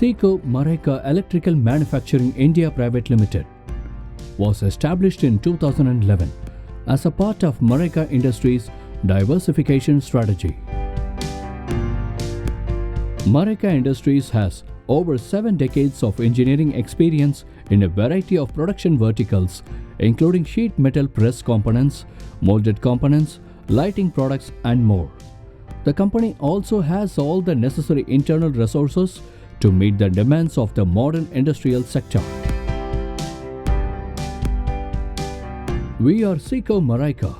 SEIKO MARAICA Electrical Manufacturing India Private Limited was established in 2011 as a part of Maraica Industries' diversification strategy. Maraica Industries has over 7 decades of engineering experience in a variety of production verticals, including sheet metal press components, molded components, lighting products, and more. The company also has all the necessary internal resources to meet the demands of the modern industrial sector. We are SEIKO MARAICA,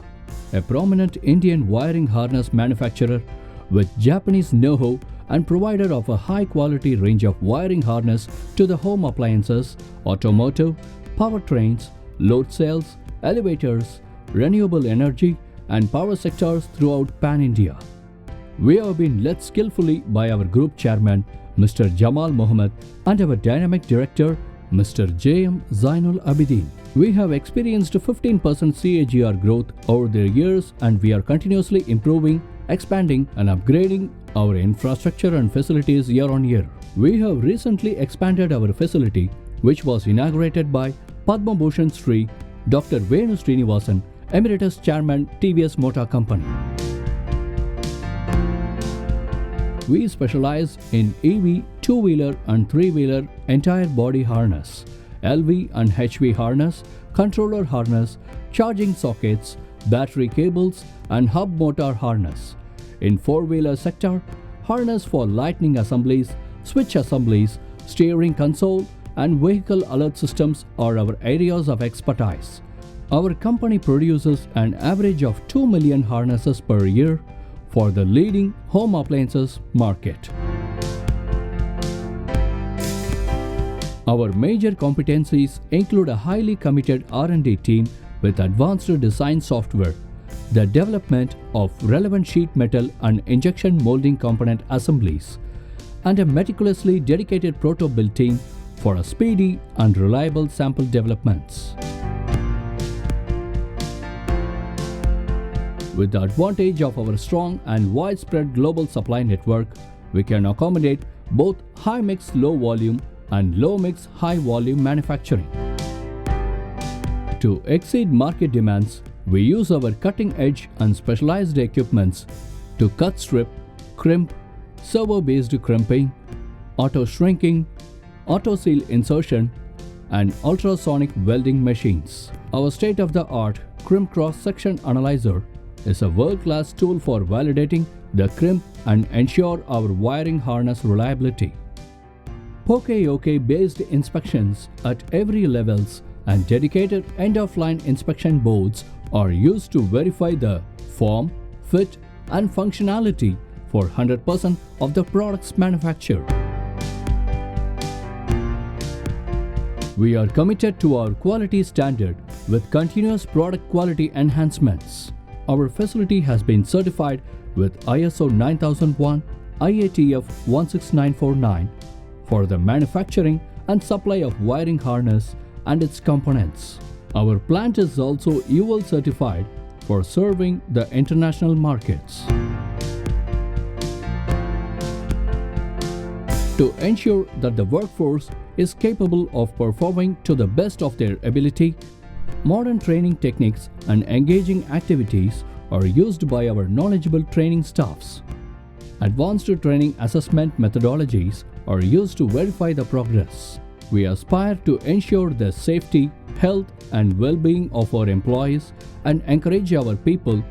a prominent Indian wiring harness manufacturer with Japanese know-how and provider of a high-quality range of wiring harness to the home appliances, automotive, powertrains, load cells, elevators, renewable energy, and power sectors throughout Pan-India. We have been led skillfully by our group chairman, Mr. Jamal Mohammed, and our dynamic director, Mr. J.M. Zainul Abidin. We have experienced 15% CAGR growth over the years, and we are continuously improving, expanding, and upgrading our infrastructure and facilities year on year. We have recently expanded our facility, which was inaugurated by Padma Bhushan Sri Dr. Venu Srinivasan, Emeritus Chairman, TVS Motor Company. We specialize in EV, two-wheeler and three-wheeler entire body harness, LV and HV harness, controller harness, charging sockets, battery cables, and hub motor harness. In four-wheeler sector, harness for lightning assemblies, switch assemblies, steering console, and vehicle alert systems are our areas of expertise. Our company produces an average of 2 million harnesses per year for the leading home appliances market. Our major competencies include a highly committed R&D team with advanced design software, the development of relevant sheet metal and injection molding component assemblies, and a meticulously dedicated proto-build team for a speedy and reliable sample developments. With the advantage of our strong and widespread global supply network, we can accommodate both high-mix low-volume and low-mix high-volume manufacturing. To exceed market demands, we use our cutting-edge and specialized equipments to cut strip, crimp, servo-based crimping, auto-shrinking, auto-seal insertion, and ultrasonic welding machines. Our state-of-the-art crimp cross-section analyzer is a world-class tool for validating the crimp and ensure our wiring harness reliability. Poke-yoke-based inspections at every levels and dedicated end-of-line inspection boards are used to verify the form, fit, and functionality for 100% of the products manufactured. We are committed to our quality standard with continuous product quality enhancements. Our facility has been certified with ISO 9001, IATF 16949 for the manufacturing and supply of wiring harness and its components. Our plant is also UL certified for serving the international markets. To ensure that the workforce is capable of performing to the best of their ability, modern training techniques and engaging activities are used by our knowledgeable training staffs. Advanced training assessment methodologies are used to verify the progress. We aspire to ensure the safety, health, and well-being of our employees and encourage our people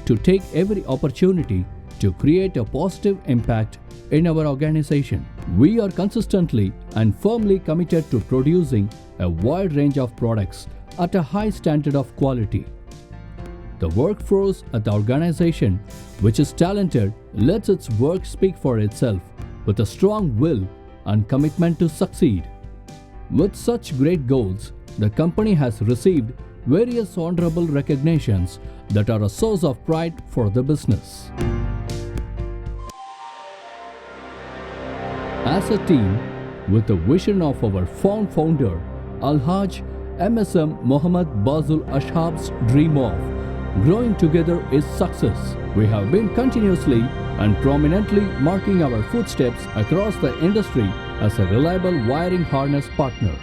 to take every opportunity to create a positive impact in our organization. We are consistently and firmly committed to producing a wide range of products at a high standard of quality. The workforce at the organization, which is talented, lets its work speak for itself with a strong will and commitment to succeed. With such great goals, the company has received various honorable recognitions that are a source of pride for the business. As a team, with the vision of our founder, Alhaj MSM Muhammad Bazul Ashab's dream of growing together is success, we have been continuously and prominently marking our footsteps across the industry as a reliable wiring harness partner.